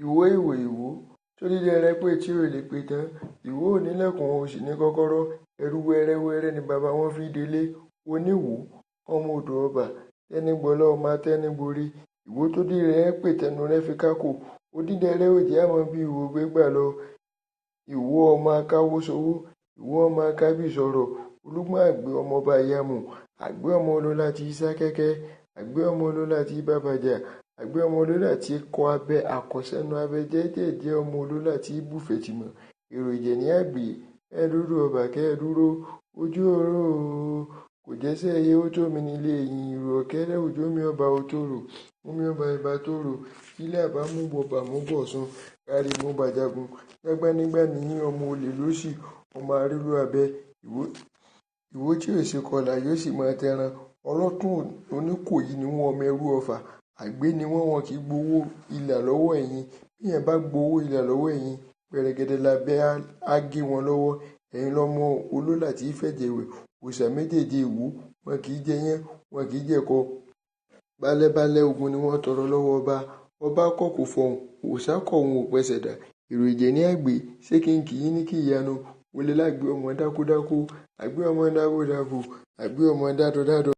Ìwó ìwò ìwó sódídẹrẹ́ pé tí ò lè pé tán. Ìwó ò nílẹ̀kùn ò sì ní kọ́kọ́rọ́. Ẹrú wẹ́rẹ́wẹ́rẹ́ ni bàbá wọn fi délé. Oníwò ọmọ odò ọba tẹnigbọlá ọmọ atẹnigborí. Ìwó tó dídẹrẹ́ pé tẹnu rẹ̀ fi kákò. Odídẹrẹ́ òjì àmọ́ bí ìwò gbégbà lọ. Ìwó ọmọ akáwó sowó. Ìwó ọmọ akábì sọ̀rọ̀. Olúgbọ́n àgbẹ̀ ọmọọba ìyàmù. Àgbẹ̀ ọmọ olólà ti sá kẹ́kẹ́. Àgbẹ̀ ọmọ olólà ti bàbàjà. Àgbẹ̀ ọmọ olólà tí kọ abẹ àkọsẹ́nu abẹ jẹ́jẹ́jẹ́ ọmọ olólà tí bùfẹ̀ tìmọ̀. Èrò ìjẹ̀ ní àgbẹ̀ ẹ̀ẹ́dúró ọba kẹ́ẹ̀dúró ojú oró kò jẹ́sẹ̀ ẹyẹ ó tó mi nílé ẹ̀yìn ìrò ọ̀kẹ́rẹ́ òjò mi ọba ó tòrò omi ọba ìbá tòrò ilé àbá mú bọ̀bà mú bọ̀ sùn kárí mú bàjágun gbágbánígbà níyìn ọmọ olè lóṣì ọmọ arírú abẹ ìwó tí ò ṣe kọlà yóò sì máa tẹran ọlọ́tún oníkòyí ni wọ́n ọmọ ẹrú ọfà àgbẹ̀ ni wọ́n kì í gbowó ilà lọ́wọ́ ẹ̀yin bí yẹn bá gbowó ilà lọ́wọ́ ẹ̀yin pẹ̀rẹ̀gẹ̀dẹ̀ lábẹ́ á gé wọn lọ́wọ́ ẹ̀yin lọ́mọ olólà tí fẹ̀jẹ̀ wẹ̀ òòṣà méjèèjì Ìwó wọn kì í jẹ yẹn wọn kì í jẹ̀kọ bálẹ́bálẹ́ ogun ni wọ́n tọrọ lọ́wọ́ ọba kọ̀ kò fọhùn òòṣà kọ̀ òun ò pẹsẹ̀ dà èrò ìjẹ̀ ní àgbẹ̀ ṣé kí n kì í ní kí ìyanu wọlé lágbé ọmọ dákúdákú àgbẹ̀ ọmọ dábòdábò àgbẹ̀ ọmọ dádọdádọ.